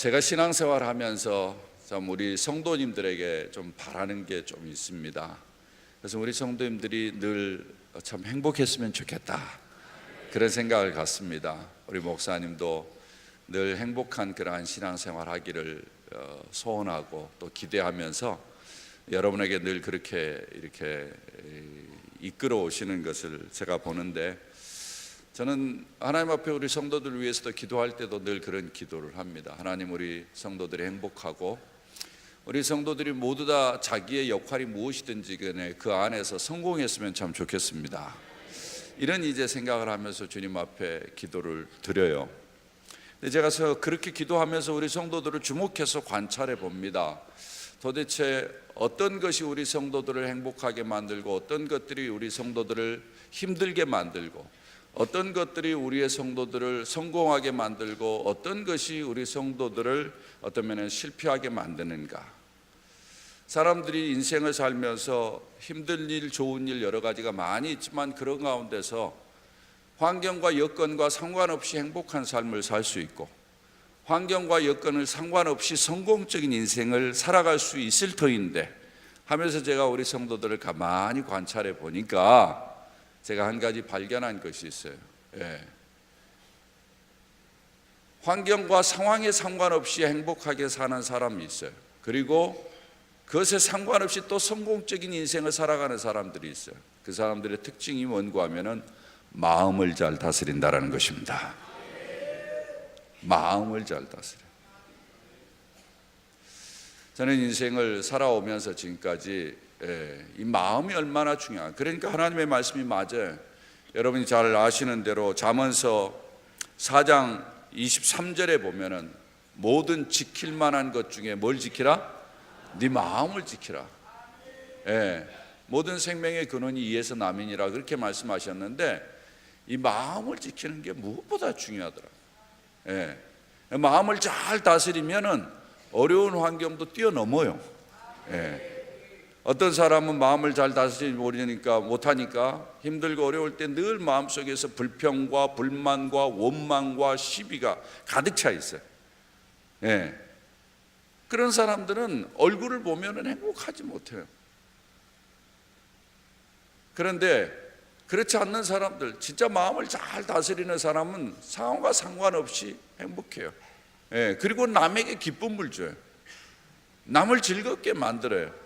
제가 신앙생활 하면서 참 우리 성도님들에게 좀 바라는 게 좀 있습니다. 그래서 우리 성도님들이 늘 참 행복했으면 좋겠다, 그런 생각을 갖습니다. 우리 목사님도 늘 행복한 그러한 신앙생활 하기를 소원하고 또 기대하면서 여러분에게 늘 그렇게 이렇게 이끌어 오시는 것을 제가 보는데, 저는 하나님 앞에 우리 성도들을 위해서도 기도할 때도 늘 그런 기도를 합니다. 하나님, 우리 성도들이 행복하고 우리 성도들이 모두 다 자기의 역할이 무엇이든지 간에 그 안에서 성공했으면 참 좋겠습니다. 이런 이제 생각을 하면서 주님 앞에 기도를 드려요. 근데 제가 그렇게 기도하면서 우리 성도들을 주목해서 관찰해 봅니다. 도대체 어떤 것이 우리 성도들을 행복하게 만들고 어떤 것들이 우리 성도들을 힘들게 만들고 어떤 것들이 우리의 성도들을 성공하게 만들고 어떤 것이 우리 성도들을 어떤 면에 실패하게 만드는가. 사람들이 인생을 살면서 힘든 일, 좋은 일 여러 가지가 많이 있지만 그런 가운데서 환경과 여건과 상관없이 행복한 삶을 살 수 있고 환경과 여건을 상관없이 성공적인 인생을 살아갈 수 있을 터인데 하면서 제가 우리 성도들을 가만히 관찰해 보니까 제가 한 가지 발견한 것이 있어요. 환경과 상황에 상관없이 행복하게 사는 사람이 있어요. 그리고 그것에 상관없이 또 성공적인 인생을 살아가는 사람들이 있어요. 그 사람들의 특징이 뭔가 하면은 마음을 잘 다스린다라는 것입니다. 마음을 잘 다스려. 저는 인생을 살아오면서 지금까지 이 마음이 얼마나 중요한, 그러니까 하나님의 말씀이 맞아요. 여러분이 잘 아시는 대로 잠언서 4장 23절에 보면은 모든 지킬 만한 것 중에 뭘 지키라? 네 마음을 지키라. 모든 생명의 근원이 이에서 남이니라, 그렇게 말씀하셨는데 이 마음을 지키는 게 무엇보다 중요하더라고요. 마음을 잘 다스리면은 어려운 환경도 뛰어넘어요. 어떤 사람은 마음을 잘 다스리지 못하니까 힘들고 어려울 때 늘 마음속에서 불평과 불만과 원망과 시비가 가득 차 있어요. 그런 사람들은 얼굴을 보면 행복하지 못해요. 그런데 그렇지 않는 사람들, 진짜 마음을 잘 다스리는 사람은 상황과 상관없이 행복해요. 그리고 남에게 기쁨을 줘요. 남을 즐겁게 만들어요.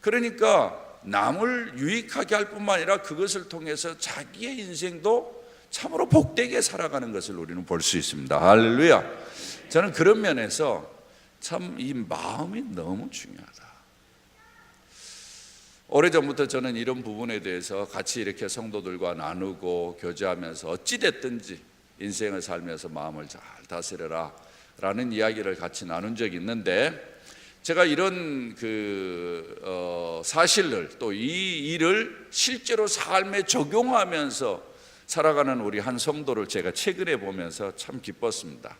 그러니까 남을 유익하게 할 뿐만 아니라 그것을 통해서 자기의 인생도 참으로 복되게 살아가는 것을 우리는 볼 수 있습니다. 할렐루야. 저는 그런 면에서 참 이 마음이 너무 중요하다. 오래전부터 저는 이런 부분에 대해서 같이 이렇게 성도들과 나누고 교제하면서 어찌됐든지 인생을 살면서 마음을 잘 다스려라 라는 이야기를 같이 나눈 적이 있는데, 제가 이런 사실을 또 이 일을 실제로 삶에 적용하면서 살아가는 우리 한 성도를 제가 최근에 보면서 참 기뻤습니다.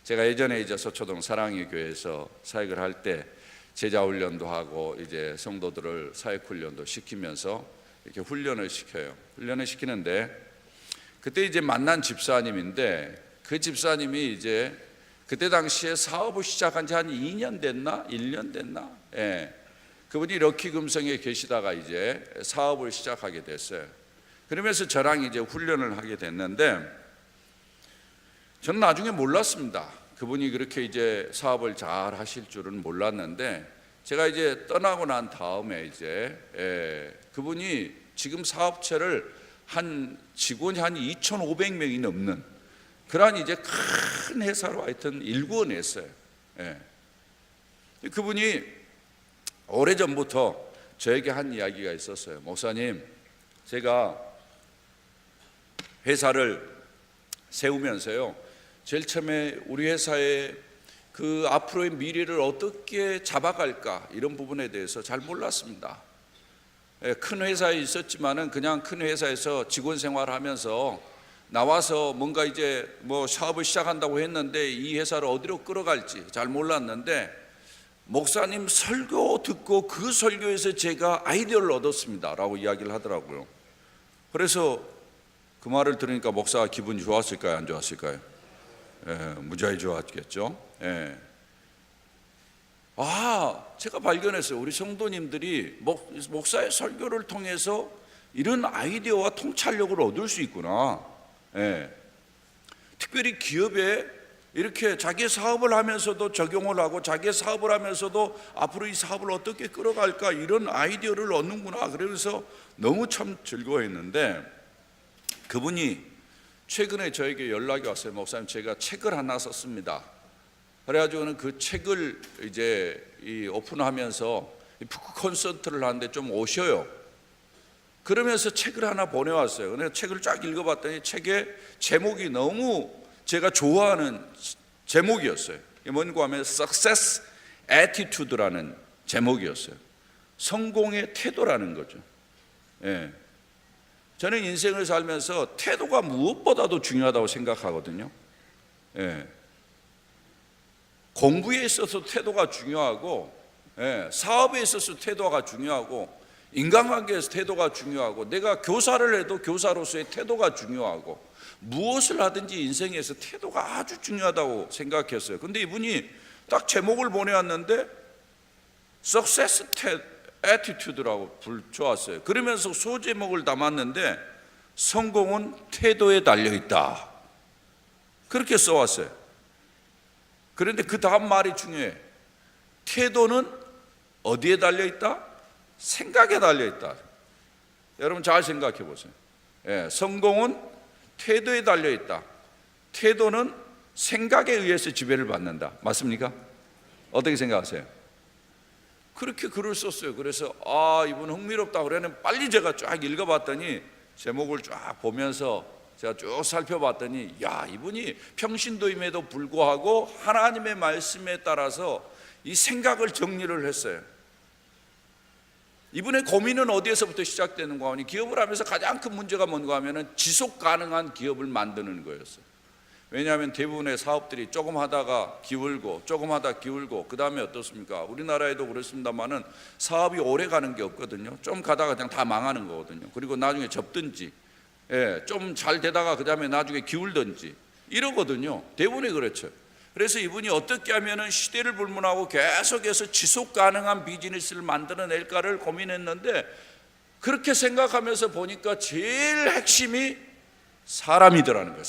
제가 예전에 이제 서초동 사랑의 교회에서 사역을 할 때 제자 훈련도 하고 이제 성도들을 사역 훈련도 시키면서 이렇게 훈련을 시켜요. 훈련을 시키는데 그때 이제 만난 집사님인데, 그 집사님이 이제 그때 당시에 사업을 시작한 지 한 2년 됐나? 1년 됐나? 그분이 럭키 금성에 계시다가 이제 사업을 시작하게 됐어요. 그러면서 저랑 이제 훈련을 하게 됐는데, 저는 나중에 몰랐습니다. 그분이 그렇게 이제 사업을 잘 하실 줄은 몰랐는데, 제가 이제 떠나고 난 다음에 이제 그분이 지금 사업체를 직원이 한 2,500명이 넘는 그러한 이제 큰 회사로 하여튼 일구어냈어요. 그분이 오래전부터 저에게 한 이야기가 있었어요. 목사님, 제가 회사를 세우면서요, 제일 처음에 우리 회사의 그 앞으로의 미래를 어떻게 잡아갈까 이런 부분에 대해서 잘 몰랐습니다. 큰 회사에 있었지만은 그냥 큰 회사에서 직원 생활하면서 나와서 뭔가 이제 뭐 사업을 시작한다고 했는데 이 회사를 어디로 끌어갈지 잘 몰랐는데, 목사님 설교 듣고 그 설교에서 제가 아이디어를 얻었습니다 라고 이야기를 하더라고요. 그래서 그 말을 들으니까 목사가 기분이 좋았을까요, 안 좋았을까요? 무지하게 좋았겠죠. 예. 제가 발견했어요. 우리 성도님들이 목사의 설교를 통해서 이런 아이디어와 통찰력을 얻을 수 있구나. 예. 특별히 기업에 이렇게 자기 사업을 하면서도 적용을 하고 자기 사업을 하면서도 앞으로 이 사업을 어떻게 끌어갈까 이런 아이디어를 얻는구나. 그래서 너무 참 즐거워했는데 그분이 최근에 저에게 연락이 왔어요. 목사님, 제가 책을 하나 썼습니다. 그래가지고는 그 책을 이제 오픈하면서 북 콘서트를 하는데 좀 오셔요. 그러면서 책을 하나 보내왔어요. 그래서 책을 쫙 읽어봤더니 책의 제목이 너무 제가 좋아하는 제목이었어요. 뭔가 하면 Success Attitude라는 제목이었어요. 성공의 태도라는 거죠. 예. 저는 인생을 살면서 태도가 무엇보다도 중요하다고 생각하거든요. 예. 공부에 있어서 태도가 중요하고, 예, 사업에 있어서 태도가 중요하고, 인간관계에서 태도가 중요하고, 내가 교사를 해도 교사로서의 태도가 중요하고, 무엇을 하든지 인생에서 태도가 아주 중요하다고 생각했어요. 근데 이분이 딱 제목을 보내왔는데 Success Attitude라고 붙여왔어요. 그러면서 소제목을 담았는데 성공은 태도에 달려있다, 그렇게 써왔어요. 그런데 그 다음 말이 중요해. 태도는 어디에 달려있다? 생각에 달려있다. 여러분 잘 생각해 보세요. 예, 성공은 태도에 달려있다. 태도는 생각에 의해서 지배를 받는다. 맞습니까? 어떻게 생각하세요? 그렇게 글을 썼어요. 그래서 이분 흥미롭다 그러는 빨리 제가 쫙 읽어봤더니 제목을 쫙 보면서 제가 쭉 살펴봤더니 이분이 평신도임에도 불구하고 하나님의 말씀에 따라서 이 생각을 정리를 했어요. 이분의 고민은 어디에서부터 시작되는가 하니 기업을 하면서 가장 큰 문제가 뭔가 하면은 지속 가능한 기업을 만드는 거였어요. 왜냐하면 대부분의 사업들이 조금 하다가 기울고 조금 하다 기울고 그 다음에 어떻습니까? 우리나라에도 그렇습니다만은 사업이 오래 가는 게 없거든요. 좀 가다가 그냥 다 망하는 거거든요. 그리고 나중에 접든지, 좀 잘 되다가 그 다음에 나중에 기울든지 이러거든요. 대부분이 그렇죠. 그래서 이분이 어떻게 하면은 시대를 불문하고 계속해서 지속 가능한 비즈니스를 만들어낼까를 고민했는데 그렇게 생각하면서 보니까 제일 핵심이 사람이더라는 거예요.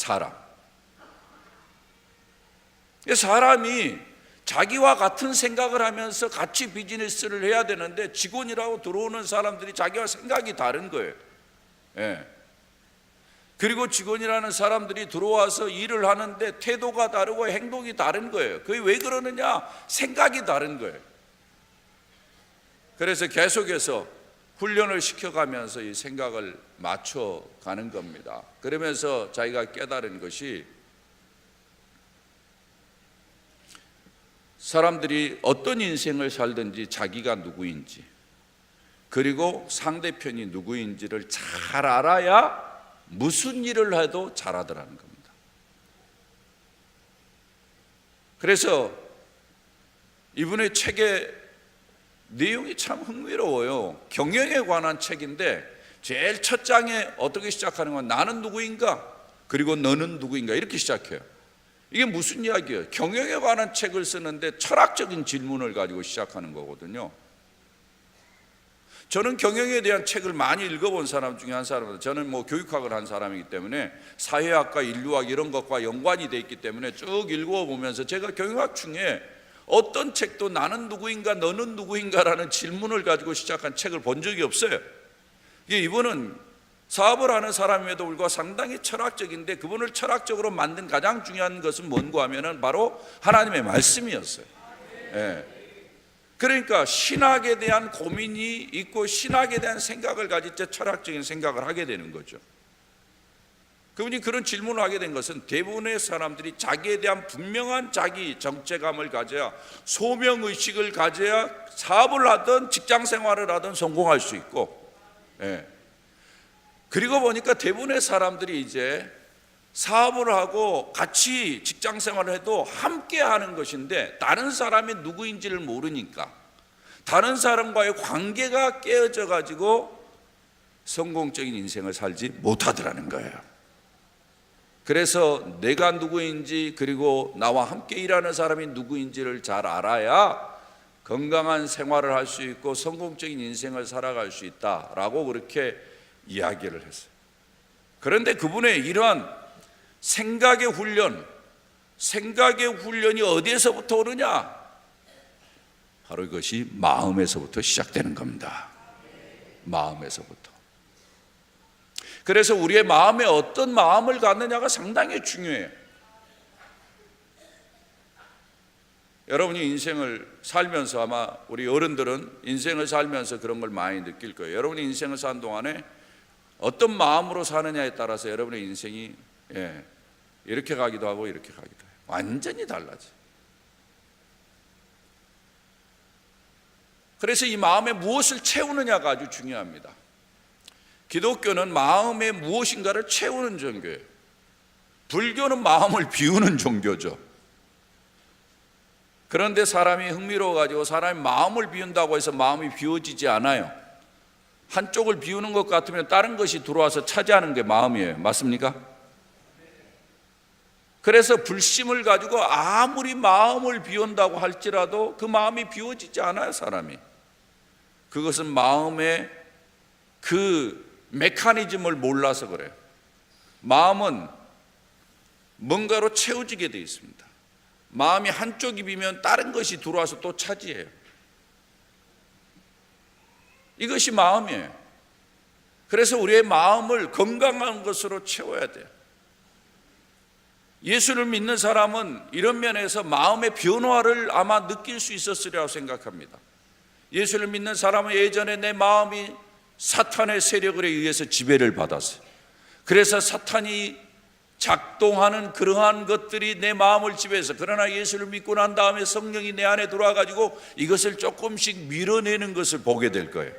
사람이 자기와 같은 생각을 하면서 같이 비즈니스를 해야 되는데 직원이라고 들어오는 사람들이 자기와 생각이 다른 거예요. 그리고 직원이라는 사람들이 들어와서 일을 하는데 태도가 다르고 행동이 다른 거예요. 그게 왜 그러느냐? 생각이 다른 거예요. 그래서 계속해서 훈련을 시켜가면서 이 생각을 맞춰가는 겁니다. 그러면서 자기가 깨달은 것이 사람들이 어떤 인생을 살든지 자기가 누구인지 그리고 상대편이 누구인지를 잘 알아야 무슨 일을 해도 잘하더라는 겁니다. 그래서 이분의 책의 내용이 참 흥미로워요. 경영에 관한 책인데 제일 첫 장에 어떻게 시작하는 건 나는 누구인가 그리고 너는 누구인가 이렇게 시작해요. 이게 무슨 이야기예요? 경영에 관한 책을 쓰는데 철학적인 질문을 가지고 시작하는 거거든요. 저는 경영에 대한 책을 많이 읽어본 사람 중에 한 사람입니다. 저는 교육학을 한 사람이기 때문에 사회학과 인류학 이런 것과 연관이 돼 있기 때문에 쭉 읽어보면서 제가 경영학 중에 어떤 책도 나는 누구인가 너는 누구인가라는 질문을 가지고 시작한 책을 본 적이 없어요. 이분은 사업을 하는 사람임에도 불구하고 상당히 철학적인데 그분을 철학적으로 만든 가장 중요한 것은 뭔가 하면은 바로 하나님의 말씀이었어요. 그러니까 신학에 대한 고민이 있고 신학에 대한 생각을 가질 때 철학적인 생각을 하게 되는 거죠. 그분이 그런 질문을 하게 된 것은 대부분의 사람들이 자기에 대한 분명한 자기 정체감을 가져야 소명의식을 가져야 사업을 하든 직장생활을 하든 성공할 수 있고, 그리고 보니까 대부분의 사람들이 이제 사업을 하고 같이 직장생활을 해도 함께 하는 것인데 다른 사람이 누구인지를 모르니까 다른 사람과의 관계가 깨어져 가지고 성공적인 인생을 살지 못하더라는 거예요. 그래서 내가 누구인지 그리고 나와 함께 일하는 사람이 누구인지를 잘 알아야 건강한 생활을 할 수 있고 성공적인 인생을 살아갈 수 있다라고 그렇게 이야기를 했어요. 그런데 그분의 이러한 생각의 훈련이 어디에서부터 오느냐? 바로 이것이 마음에서부터 시작되는 겁니다. 마음에서부터. 그래서 우리의 마음에 어떤 마음을 갖느냐가 상당히 중요해요. 여러분이 인생을 살면서 아마 우리 어른들은 인생을 살면서 그런 걸 많이 느낄 거예요. 여러분이 인생을 사는 동안에 어떤 마음으로 사느냐에 따라서 여러분의 인생이 이렇게 가기도 하고 이렇게 가기도 해요. 완전히 달라져요. 그래서 이 마음에 무엇을 채우느냐가 아주 중요합니다. 기독교는 마음에 무엇인가를 채우는 종교예요. 불교는 마음을 비우는 종교죠. 그런데 사람이 흥미로워가지고 사람이 마음을 비운다고 해서 마음이 비워지지 않아요. 한쪽을 비우는 것 같으면 다른 것이 들어와서 차지하는 게 마음이에요. 맞습니까? 그래서 불심을 가지고 아무리 마음을 비운다고 할지라도 그 마음이 비워지지 않아요, 사람이. 그것은 마음의 그 메커니즘을 몰라서 그래요. 마음은 뭔가로 채워지게 되어 있습니다. 마음이 한쪽이 비면 다른 것이 들어와서 또 차지해요. 이것이 마음이에요. 그래서 우리의 마음을 건강한 것으로 채워야 돼요. 예수를 믿는 사람은 이런 면에서 마음의 변화를 아마 느낄 수 있었으리라고 생각합니다. 예수를 믿는 사람은 예전에 내 마음이 사탄의 세력에 의해서 지배를 받았어요. 그래서 사탄이 작동하는 그러한 것들이 내 마음을 지배해서, 그러나 예수를 믿고 난 다음에 성령이 내 안에 들어와 가지고 이것을 조금씩 밀어내는 것을 보게 될 거예요.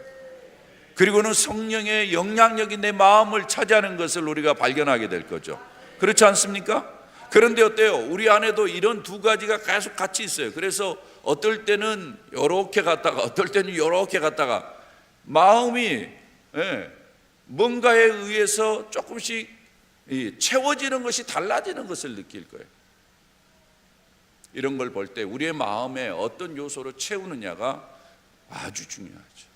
그리고는 성령의 영향력이 내 마음을 차지하는 것을 우리가 발견하게 될 거죠. 그렇지 않습니까? 그런데 어때요? 우리 안에도 이런 두 가지가 계속 같이 있어요. 그래서 어떨 때는 이렇게 갔다가 어떨 때는 이렇게 갔다가 마음이 뭔가에 의해서 조금씩 채워지는 것이 달라지는 것을 느낄 거예요. 이런 걸 볼 때 우리의 마음에 어떤 요소로 채우느냐가 아주 중요하죠.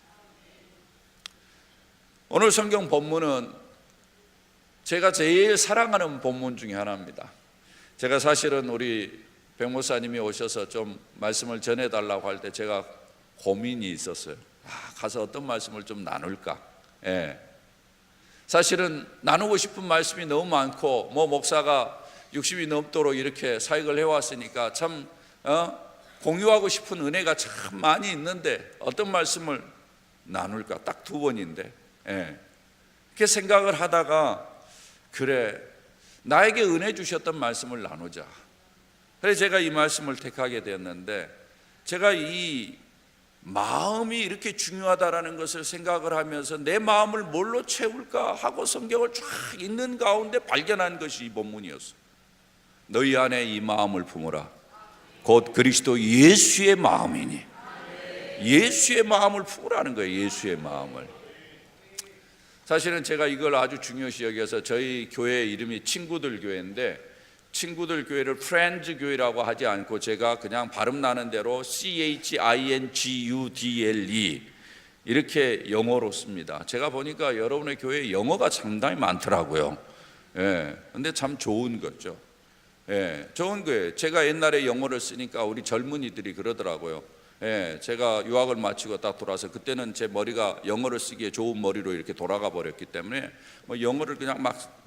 오늘 성경 본문은 제가 제일 사랑하는 본문 중에 하나입니다. 제가 사실은 우리 백 목사님이 오셔서 좀 말씀을 전해달라고 할 때 제가 고민이 있었어요. 가서 어떤 말씀을 좀 나눌까. 사실은 나누고 싶은 말씀이 너무 많고 목사가 60이 넘도록 이렇게 사역을 해왔으니까 참 공유하고 싶은 은혜가 참 많이 있는데 어떤 말씀을 나눌까. 딱 두 번인데 이렇게 생각을 하다가 그래, 나에게 은혜 주셨던 말씀을 나누자. 그래서 제가 이 말씀을 택하게 되었는데, 제가 이 마음이 이렇게 중요하다라는 것을 생각을 하면서 내 마음을 뭘로 채울까 하고 성경을 쫙 읽는 가운데 발견한 것이 이 본문이었어요. 너희 안에 이 마음을 품으라. 곧 그리스도 예수의 마음이니. 예수의 마음을 품으라는 거예요. 예수의 마음을. 사실은 제가 이걸 아주 중요시 여겨서 저희 교회 이름이 친구들 교회인데, 친구들 교회를 프렌즈 교회라고 하지 않고 제가 그냥 발음 나는 대로 CHINGUDLE 이렇게 영어로 씁니다. 제가 보니까 여러분의 교회에 영어가 상당히 많더라고요. 근데 참 좋은 거죠. 좋은 거예요. 제가 옛날에 영어를 쓰니까 우리 젊은이들이 그러더라고요. 제가 유학을 마치고 딱 돌아서 그때는 제 머리가 영어를 쓰기에 좋은 머리로 이렇게 돌아가 버렸기 때문에 영어를 그냥 막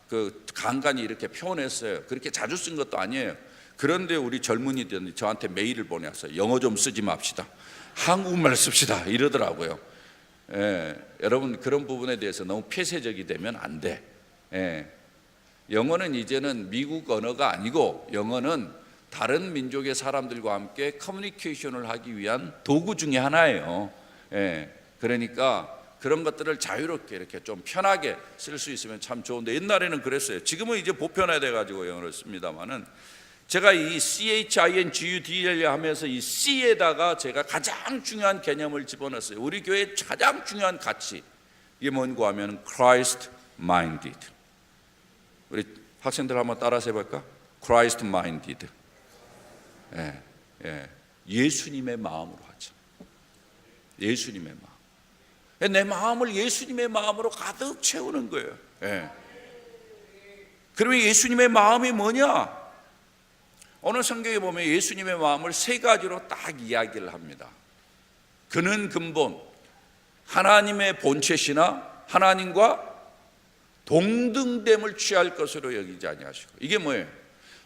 간간히 이렇게 표현했어요. 그렇게 자주 쓴 것도 아니에요. 그런데 우리 젊은이들이 저한테 메일을 보내왔어요. 영어 좀 쓰지 맙시다. 한국말 씁시다. 이러더라고요. 여러분 그런 부분에 대해서 너무 폐쇄적이 되면 안 돼. 영어는 이제는 미국 언어가 아니고 영어는 다른 민족의 사람들과 함께 커뮤니케이션을 하기 위한 도구 중에 하나예요. 그러니까 그런 것들을 자유롭게 이렇게 좀 편하게 쓸 수 있으면 참 좋은데, 옛날에는 그랬어요. 지금은 이제 보편화돼 가지고 영어를 씁니다만은, 제가 이 CHINGUDL 하면서 이 C에다가 제가 가장 중요한 개념을 집어넣었어요. 우리 교회의 가장 중요한 가치, 이게 뭔가 하면 Christ minded. 우리 학생들 한번 따라서 해볼까? Christ minded. 예수님의 마음으로 하죠. 예수님의 마음. 내 마음을 예수님의 마음으로 가득 채우는 거예요. 그러면 예수님의 마음이 뭐냐? 오늘 성경에 보면 예수님의 마음을 세 가지로 딱 이야기를 합니다. 그는 근본, 하나님의 본체시나 하나님과 동등됨을 취할 것으로 여기지 아니하시고, 이게 뭐예요?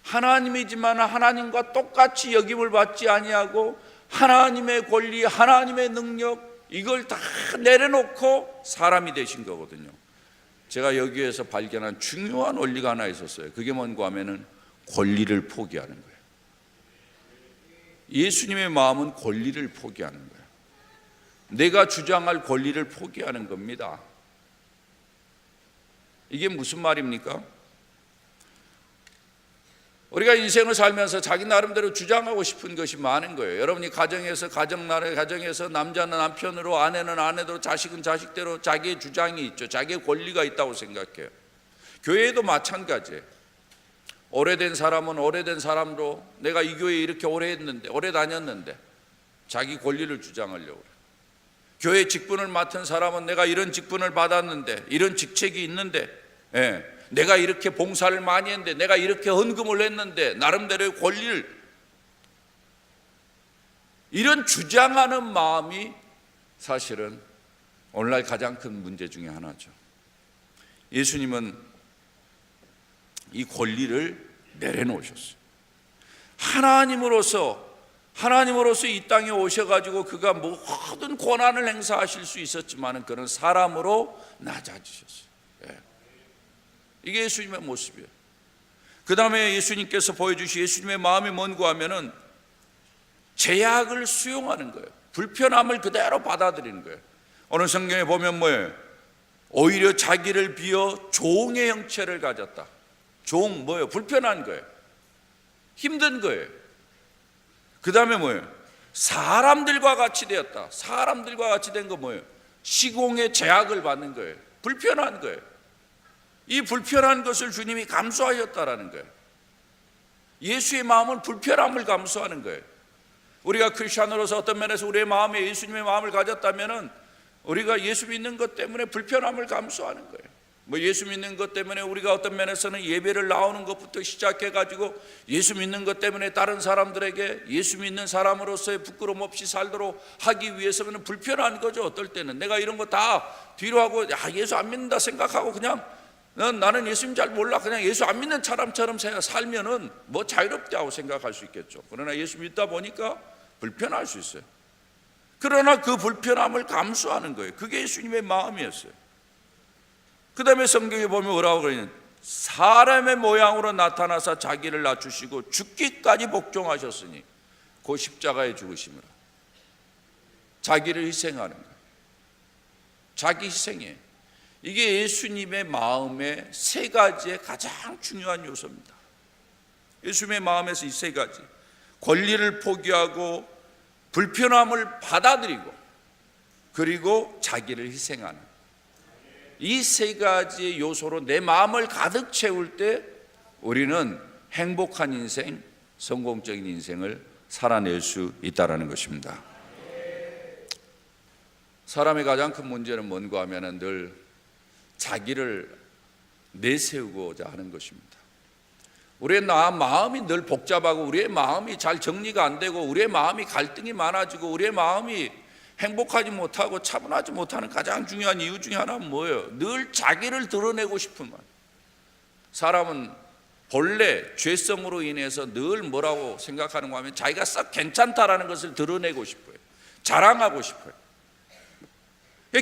하나님이지만 하나님과 똑같이 여김을 받지 아니하고 하나님의 권리, 하나님의 능력, 이걸 다 내려놓고 사람이 되신 거거든요. 제가 여기에서 발견한 중요한 원리가 하나 있었어요. 그게 뭔가 하면은 권리를 포기하는 거예요. 예수님의 마음은 권리를 포기하는 거예요. 내가 주장할 권리를 포기하는 겁니다. 이게 무슨 말입니까? 우리가 인생을 살면서 자기 나름대로 주장하고 싶은 것이 많은 거예요. 여러분이 가정에서 남자는 남편으로, 아내는 아내대로, 자식은 자식대로 자기의 주장이 있죠. 자기의 권리가 있다고 생각해요. 교회에도 마찬가지예요. 오래된 사람은 오래된 사람으로, 내가 이 교회에 이렇게 오래 다녔는데 자기 권리를 주장하려고 그래요. 교회 직분을 맡은 사람은 내가 이런 직분을 받았는데, 이런 직책이 있는데, 내가 이렇게 봉사를 많이 했는데, 내가 이렇게 헌금을 했는데, 나름대로의 권리를, 이런 주장하는 마음이 사실은 오늘날 가장 큰 문제 중에 하나죠. 예수님은 이 권리를 내려놓으셨어요. 하나님으로서 이 땅에 오셔가지고 그가 모든 권한을 행사하실 수 있었지만 그는 사람으로 낮아지셨어요. 이게 예수님의 모습이에요. 그 다음에 예수님께서 보여주신 예수님의 마음이 뭔가 하면은 제약을 수용하는 거예요. 불편함을 그대로 받아들이는 거예요. 오늘 성경에 보면 뭐예요? 오히려 자기를 비어 종의 형체를 가졌다. 종 뭐예요? 불편한 거예요. 힘든 거예요. 그 다음에 뭐예요? 사람들과 같이 되었다. 사람들과 같이 된 거 뭐예요? 시공의 제약을 받는 거예요. 불편한 거예요. 이 불편한 것을 주님이 감수하셨다라는 거예요. 예수의 마음은 불편함을 감수하는 거예요. 우리가 크리스천으로서 어떤 면에서 우리의 마음에 예수님의 마음을 가졌다면은 우리가 예수 믿는 것 때문에 불편함을 감수하는 거예요. 예수 믿는 것 때문에 우리가 어떤 면에서는 예배를 나오는 것부터 시작해가지고 예수 믿는 것 때문에 다른 사람들에게 예수 믿는 사람으로서의 부끄럼 없이 살도록 하기 위해서는 불편한 거죠. 어떨 때는 내가 이런 거 다 뒤로 하고 예수 안 믿는다 생각하고 그냥 나는 예수님 잘 몰라, 그냥 예수 안 믿는 사람처럼 살면은 자유롭다고 생각할 수 있겠죠. 그러나 예수 믿다 보니까 불편할 수 있어요. 그러나 그 불편함을 감수하는 거예요. 그게 예수님의 마음이었어요. 그 다음에 성경에 보면 뭐라고 그러냐면 사람의 모양으로 나타나서 자기를 낮추시고 죽기까지 복종하셨으니 그 십자가에 죽으심이라. 자기를 희생하는 거예요. 자기 희생이에요. 이게 예수님의 마음의 세 가지의 가장 중요한 요소입니다. 예수님의 마음에서 이 세 가지, 권리를 포기하고 불편함을 받아들이고 그리고 자기를 희생하는, 이 세 가지의 요소로 내 마음을 가득 채울 때 우리는 행복한 인생, 성공적인 인생을 살아낼 수 있다는 것입니다. 사람의 가장 큰 문제는 뭔가 하면 늘 자기를 내세우고자 하는 것입니다. 우리의 마음이 늘 복잡하고 우리의 마음이 잘 정리가 안 되고 우리의 마음이 갈등이 많아지고 우리의 마음이 행복하지 못하고 차분하지 못하는 가장 중요한 이유 중에 하나는 뭐예요? 늘 자기를 드러내고 싶은 것. 사람은 본래 죄성으로 인해서 늘 뭐라고 생각하는가 하면 자기가 썩 괜찮다라는 것을 드러내고 싶어요. 자랑하고 싶어요.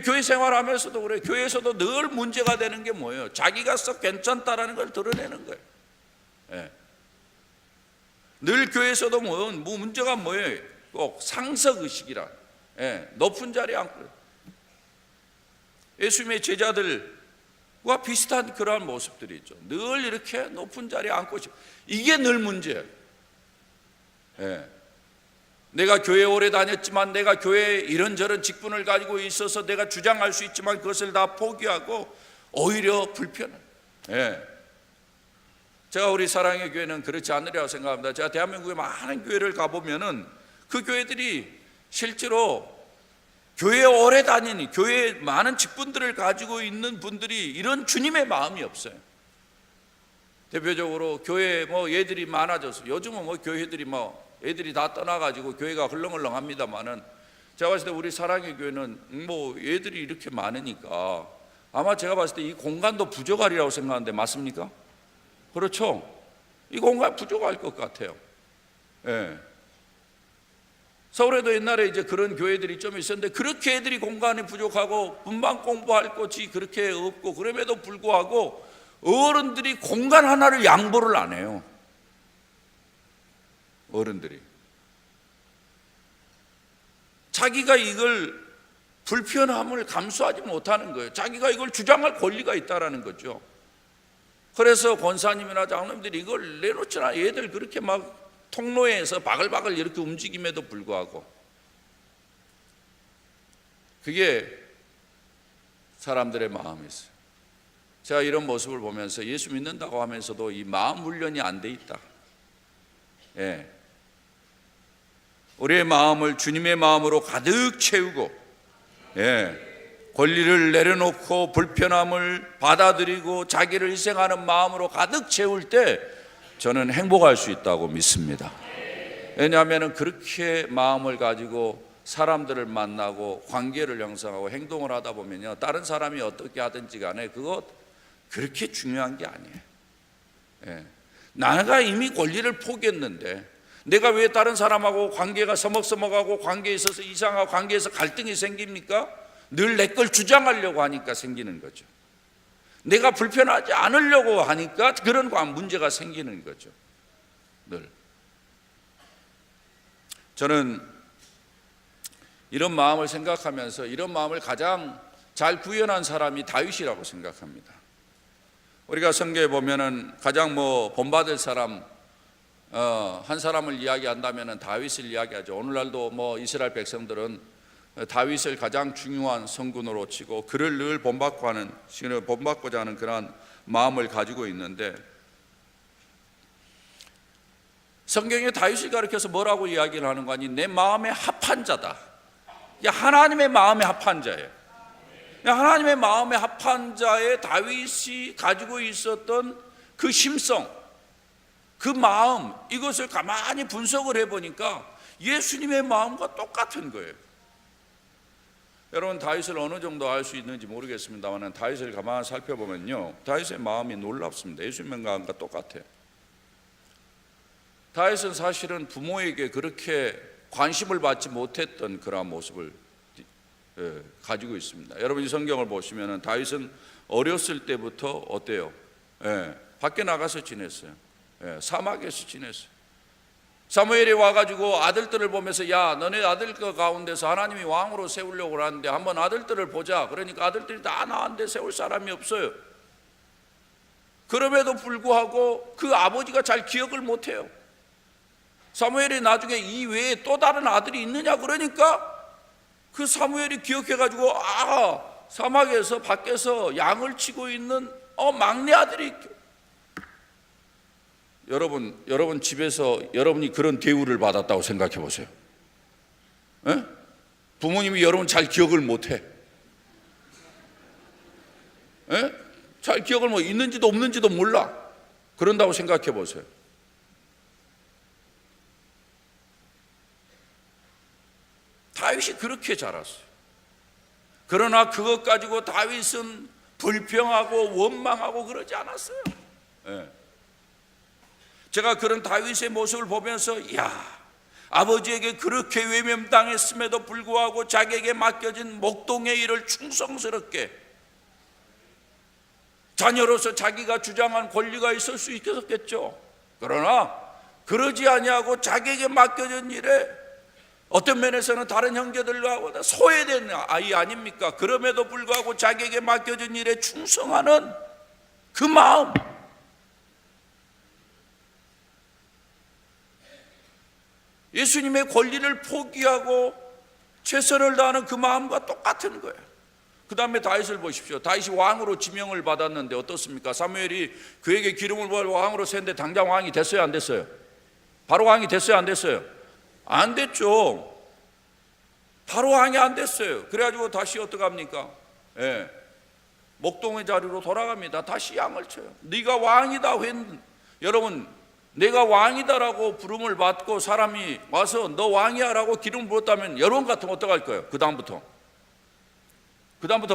교회 생활하면서도 그래요. 교회에서도 늘 문제가 되는 게 뭐예요? 자기가 썩 괜찮다라는 걸 드러내는 거예요. 늘 교회에서도 문제가 뭐예요? 꼭 상석의식이라. 높은 자리에 앉고. 예수님의 제자들과 비슷한 그러한 모습들이 있죠. 늘 이렇게 높은 자리에 앉고 싶어. 이게 늘 문제예요. 내가 교회에 오래 다녔지만 내가 교회에 이런저런 직분을 가지고 있어서 내가 주장할 수 있지만 그것을 다 포기하고 오히려 불편해. 제가 우리 사랑의 교회는 그렇지 않으리라고 생각합니다. 제가 대한민국의 많은 교회를 가보면은 그 교회들이 실제로 교회에 오래 다니는, 교회에 많은 직분들을 가지고 있는 분들이 이런 주님의 마음이 없어요. 대표적으로 교회 얘들이 많아져서, 요즘은 교회들이 애들이 다 떠나가지고 교회가 흘렁흘렁합니다만은, 제가 봤을 때 우리 사랑의 교회는 애들이 이렇게 많으니까 아마 제가 봤을 때 이 공간도 부족하리라고 생각하는데 맞습니까? 그렇죠? 이 공간 부족할 것 같아요. 예. 서울에도 옛날에 이제 그런 교회들이 좀 있었는데, 그렇게 애들이 공간이 부족하고 분방 공부할 곳이 그렇게 없고, 그럼에도 불구하고 어른들이 공간 하나를 양보를 안 해요. 어른들이 자기가 이걸 불편함을 감수하지 못하는 거예요. 자기가 이걸 주장할 권리가 있다라는 거죠. 그래서 권사님이나 장로님들이 이걸 내놓잖아. 얘들 그렇게 막 통로에서 바글바글 이렇게 움직임에도 불구하고, 그게 사람들의 마음이었어요. 제가 이런 모습을 보면서 예수 믿는다고 하면서도 이 마음 훈련이 안 돼 있다. 예. 우리의 마음을 주님의 마음으로 가득 채우고, 권리를 내려놓고 불편함을 받아들이고 자기를 희생하는 마음으로 가득 채울 때 저는 행복할 수 있다고 믿습니다. 왜냐하면 그렇게 마음을 가지고 사람들을 만나고 관계를 형성하고 행동을 하다 보면요, 다른 사람이 어떻게 하든지 간에 그것 그렇게 중요한 게 아니에요. 내가 이미 권리를 포기했는데 내가 왜 다른 사람하고 관계가 서먹서먹하고 관계에 있어서 이상하고 관계에서 갈등이 생깁니까? 늘 내 걸 주장하려고 하니까 생기는 거죠. 내가 불편하지 않으려고 하니까 그런 문제가 생기는 거죠. 늘. 저는 이런 마음을 생각하면서 이런 마음을 가장 잘 구현한 사람이 다윗이라고 생각합니다. 우리가 성경에 보면은 가장 본받을 사람 한 사람을 이야기한다면은 다윗을 이야기하죠. 오늘날도 이스라엘 백성들은 다윗을 가장 중요한 성군으로 치고 그를 늘 본받고자 하는 그러한 마음을 가지고 있는데, 성경에 다윗을 가리켜서 뭐라고 이야기를 하는 거 아니? 내 마음에 합한 자다. 하나님의 마음에 합한 자예요. 하나님의 마음에 합한 자의 다윗이 가지고 있었던 그 심성, 그 마음, 이것을 가만히 분석을 해보니까 예수님의 마음과 똑같은 거예요. 여러분, 다윗을 어느 정도 알 수 있는지 모르겠습니다만 다윗을 가만히 살펴보면요, 다윗의 마음이 놀랍습니다. 예수님의 마음과 똑같아요. 다윗은 사실은 부모에게 그렇게 관심을 받지 못했던 그러한 모습을 가지고 있습니다. 여러분, 이 성경을 보시면 다윗은 어렸을 때부터 어때요? 밖에 나가서 지냈어요. 사막에서 지냈어요. 사무엘이 와가지고 아들들을 보면서, 야, 너네 아들 가운데서 하나님이 왕으로 세우려고 하는데 한번 아들들을 보자. 그러니까 아들들이 다 나왔는데 세울 사람이 없어요. 그럼에도 불구하고 그 아버지가 잘 기억을 못해요. 사무엘이 나중에 이 외에 또 다른 아들이 있느냐 그러니까 그 사무엘이 기억해가지고, 사막에서 밖에서 양을 치고 있는 막내 아들이 있죠. 여러분 집에서 여러분이 그런 대우를 받았다고 생각해 보세요. 부모님이 여러분 잘 기억을 못해. 잘 기억을 있는지도 없는지도 몰라. 그런다고 생각해 보세요. 다윗이 그렇게 자랐어요. 그러나 그것 가지고 다윗은 불평하고 원망하고 그러지 않았어요. 제가 그런 다윗의 모습을 보면서, 아버지에게 그렇게 외면당했음에도 불구하고 자기에게 맡겨진 목동의 일을 충성스럽게, 자녀로서 자기가 주장한 권리가 있을 수 있겠죠. 그러나 그러지 아니하고 자기에게 맡겨진 일에 어떤 면에서는 다른 형제들과 소외된 아이 아닙니까? 그럼에도 불구하고 자기에게 맡겨진 일에 충성하는 그 마음, 예수님의 권리를 포기하고 최선을 다하는 그 마음과 똑같은 거예요. 그 다음에 다윗을 보십시오. 다윗이 왕으로 지명을 받았는데 어떻습니까? 사무엘이 그에게 기름을 부어 왕으로 세는데 당장 왕이 됐어요, 안 됐어요? 바로 왕이 됐어요, 안 됐어요? 안 됐죠. 바로 왕이 안 됐어요. 그래가지고 다시 어떡합니까? 예, 목동의 자리로 돌아갑니다. 다시 양을 쳐요. 네가 왕이다. 여러분, 내가 왕이다라고 부름을 받고 사람이 와서 너 왕이야라고 기름 부었다면 여러분 같으면 어떡할 거예요? 그 다음부터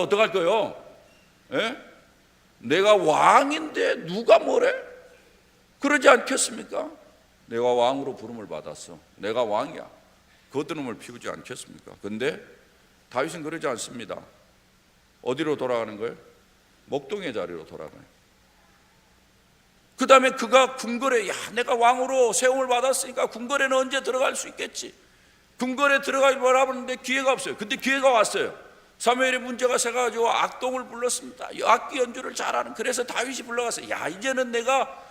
어떡할 거예요? 예? 내가 왕인데 누가 뭐래? 그러지 않겠습니까? 내가 왕으로 부름을 받았어. 내가 왕이야. 거드름을 피우지 않겠습니까? 근데 다윗은 그러지 않습니다. 어디로 돌아가는 거예요? 목동의 자리로 돌아가요. 그 다음에 그가 궁궐에, 내가 왕으로 세움을 받았으니까 궁궐에는 언제 들어갈 수 있겠지. 궁궐에 들어가기 바라보는데 기회가 없어요. 근데 기회가 왔어요. 사무엘의 문제가 생겨가지고 악동을 불렀습니다. 악기 연주를 잘하는. 그래서 다윗이 불러가서 이제는 내가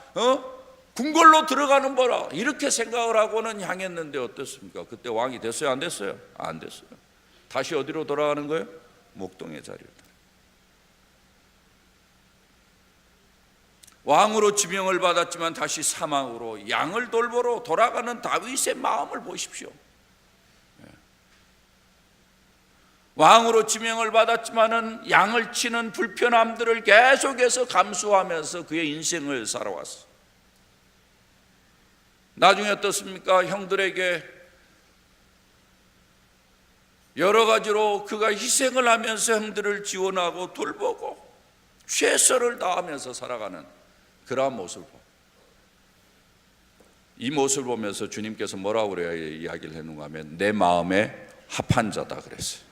궁궐로 들어가는 거라 이렇게 생각을 하고는 향했는데 어떻습니까? 그때 왕이 됐어요, 안 됐어요? 안 됐어요. 다시 어디로 돌아가는 거예요? 목동의 자리로. 왕으로 지명을 받았지만 다시 사망으로 양을 돌보러 돌아가는 다윗의 마음을 보십시오. 왕으로 지명을 받았지만은 양을 치는 불편함들을 계속해서 감수하면서 그의 인생을 살아왔어. 나중에 어떻습니까? 형들에게 여러 가지로 그가 희생을 하면서 형들을 지원하고 돌보고 최선을 다하면서 살아가는 그러한 모습을 봅니다. 이 모습을 보면서 주님께서 뭐라고 그래야 이야기를 했는가 하면 내 마음에 합한 자다 그랬어요.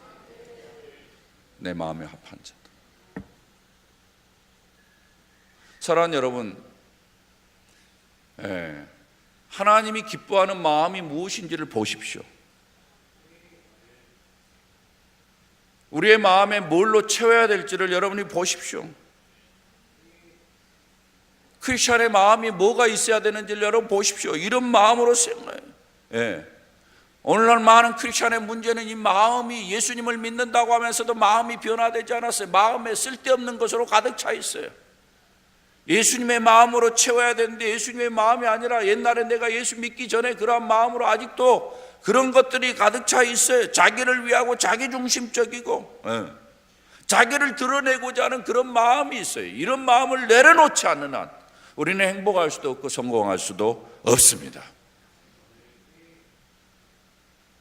내 마음에 합한 자다. 사랑하는 여러분, 하나님이 기뻐하는 마음이 무엇인지를 보십시오. 우리의 마음에 뭘로 채워야 될지를 여러분이 보십시오. 크리스천의 마음이 뭐가 있어야 되는지를 여러분 보십시오. 이런 마음으로 생각해요. 오늘날 많은 크리스천의 문제는 이 마음이 예수님을 믿는다고 하면서도 마음이 변화되지 않았어요. 마음에 쓸데없는 것으로 가득 차 있어요. 예수님의 마음으로 채워야 되는데 예수님의 마음이 아니라 옛날에 내가 예수 믿기 전에 그런 마음으로 아직도 그런 것들이 가득 차 있어요. 자기를 위하고 자기중심적이고 자기를 드러내고자 하는 그런 마음이 있어요. 이런 마음을 내려놓지 않는 한 우리는 행복할 수도 없고 성공할 수도 없습니다.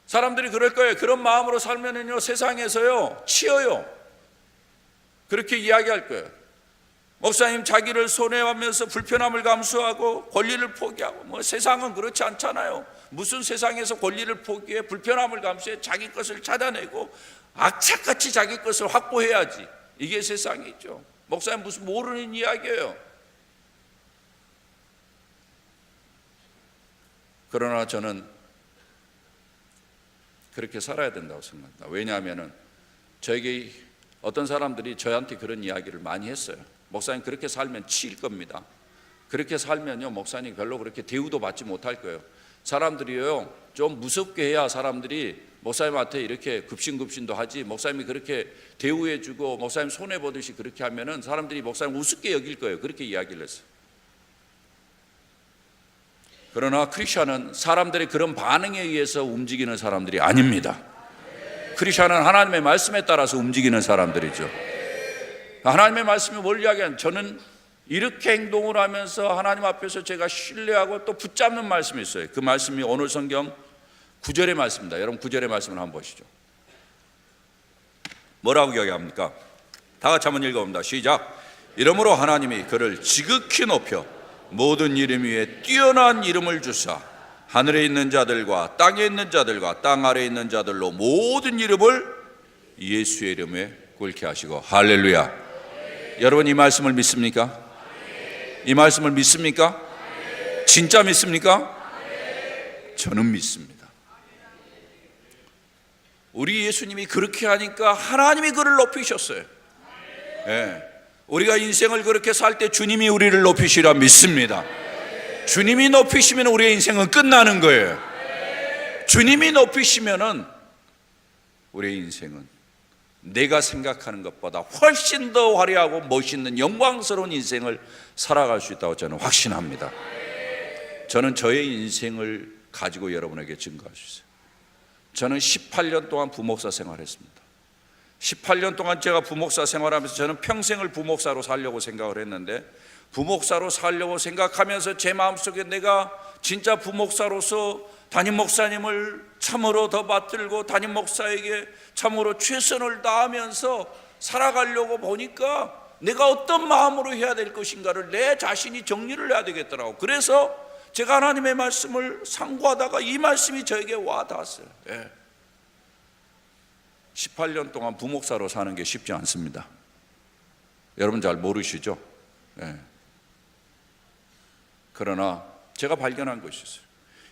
사람들이 그럴 거예요. 그런 마음으로 살면은요 세상에서요 치여요. 그렇게 이야기할 거예요. 목사님 자기를 손해하면서 불편함을 감수하고 권리를 포기하고 세상은 그렇지 않잖아요. 무슨 세상에서 권리를 포기해 불편함을 감수해 자기 것을 찾아내고 악착같이 자기 것을 확보해야지. 이게 세상이죠. 목사님 무슨 모르는 이야기예요. 그러나 저는 그렇게 살아야 된다고 생각합니다. 왜냐하면 저에게 어떤 사람들이 저한테 그런 이야기를 많이 했어요. 목사님 그렇게 살면 치일 겁니다. 그렇게 살면요 목사님 별로 그렇게 대우도 받지 못할 거예요. 사람들이요 좀 무섭게 해야 사람들이 목사님한테 이렇게 급신급신도 하지, 목사님이 그렇게 대우해주고 목사님 손해보듯이 그렇게 하면은 사람들이 목사님 우습게 여길 거예요. 그렇게 이야기를 했어요. 그러나 크리스천은 사람들의 그런 반응에 의해서 움직이는 사람들이 아닙니다. 크리스천은 하나님의 말씀에 따라서 움직이는 사람들이죠. 하나님의 말씀이 뭘 이야기하는, 저는 이렇게 행동을 하면서 하나님 앞에서 제가 신뢰하고 또 붙잡는 말씀이 있어요. 그 말씀이 오늘 성경 9절의 말씀입니다. 여러분 9절의 말씀을 한번 보시죠. 뭐라고 이야기합니까? 다 같이 한번 읽어봅니다. 시작. 이러므로 하나님이 그를 지극히 높여 모든 이름 위에 뛰어난 이름을 주사 하늘에 있는 자들과 땅에 있는 자들과 땅 아래에 있는 자들로 모든 이름을 예수의 이름에 꿇게 하시고. 할렐루야. 여러분 이 말씀을 믿습니까? 이 말씀을 믿습니까? 진짜 믿습니까? 저는 믿습니다. 우리 예수님이 그렇게 하니까 하나님이 그를 높이셨어요. 우리가 인생을 그렇게 살 때 주님이 우리를 높이시라 믿습니다. 주님이 높이시면 우리의 인생은 끝나는 거예요. 주님이 높이시면은 우리의 인생은 내가 생각하는 것보다 훨씬 더 화려하고 멋있는 영광스러운 인생을 살아갈 수 있다고 저는 확신합니다. 저는 저의 인생을 가지고 여러분에게 증거할 수 있어요. 저는 18년 동안 부목사 생활했습니다. 18년 동안 제가 부목사 생활하면서 저는 평생을 부목사로 살려고 생각을 했는데, 부목사로 살려고 생각하면서 제 마음속에 내가 진짜 부목사로서 담임 목사님을 참으로 더 받들고 담임 목사에게 참으로 최선을 다하면서 살아가려고 보니까 내가 어떤 마음으로 해야 될 것인가를 내 자신이 정리를 해야 되겠더라고. 그래서 제가 하나님의 말씀을 상고하다가 이 말씀이 저에게 와 닿았어요. 18년 동안 부목사로 사는 게 쉽지 않습니다. 여러분 잘 모르시죠? 그러나 제가 발견한 것이 있어요.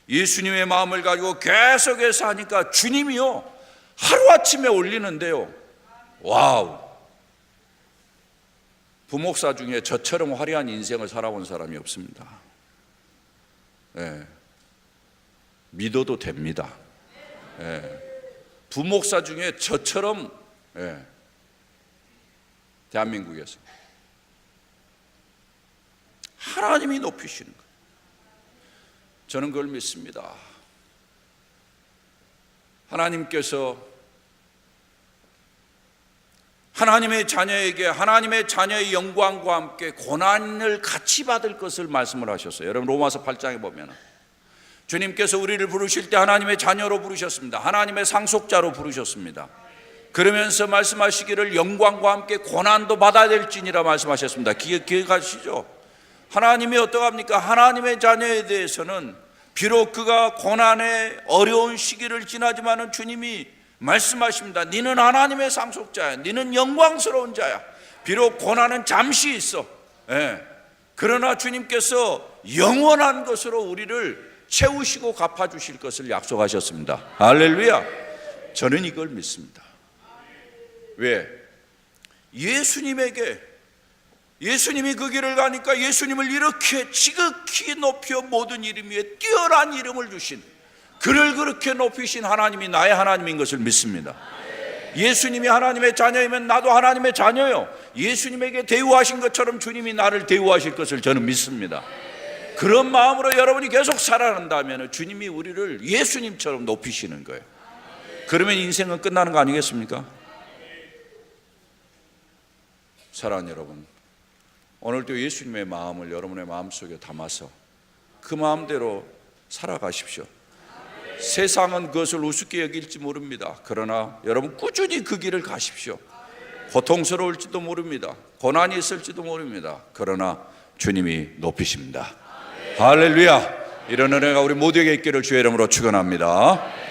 예수님의 마음을 가지고 계속해서 하니까 주님이요, 하루아침에 올리는데요, 와우! 부목사 중에 저처럼 화려한 인생을 살아온 사람이 없습니다. 믿어도 됩니다. 부목사 중에 저처럼 대한민국에서 하나님이 높이시는 거예요. 저는 그걸 믿습니다. 하나님께서 하나님의 자녀에게 하나님의 자녀의 영광과 함께 고난을 같이 받을 것을 말씀을 하셨어요. 여러분 로마서 8장에 보면 주님께서 우리를 부르실 때 하나님의 자녀로 부르셨습니다. 하나님의 상속자로 부르셨습니다. 그러면서 말씀하시기를 영광과 함께 고난도 받아야 될지니라 말씀하셨습니다. 기억하시죠? 하나님이 어떠합니까? 하나님의 자녀에 대해서는 비록 그가 고난의 어려운 시기를 지나지만은 주님이 말씀하십니다. 너는 하나님의 상속자야. 너는 영광스러운 자야. 비록 고난은 잠시 있어. 그러나 주님께서 영원한 것으로 우리를 채우시고 갚아주실 것을 약속하셨습니다. 할렐루야. 저는 이걸 믿습니다. 왜? 예수님이 그 길을 가니까 예수님을 이렇게 지극히 높여 모든 이름 위에 뛰어난 이름을 주신, 그를 그렇게 높이신 하나님이 나의 하나님인 것을 믿습니다. 예수님이 하나님의 자녀이면 나도 하나님의 자녀요. 예수님에게 대우하신 것처럼 주님이 나를 대우하실 것을 저는 믿습니다. 그런 마음으로 여러분이 계속 살아간다면 주님이 우리를 예수님처럼 높이시는 거예요. 그러면 인생은 끝나는 거 아니겠습니까? 사랑하는 여러분, 오늘도 예수님의 마음을 여러분의 마음속에 담아서 그 마음대로 살아가십시오. 세상은 그것을 우습게 여길지 모릅니다. 그러나 여러분 꾸준히 그 길을 가십시오. 고통스러울지도 모릅니다. 고난이 있을지도 모릅니다. 그러나 주님이 높이십니다. 할렐루야. 이런 은혜가 우리 모두에게 있기를 주의 이름으로 축원합니다.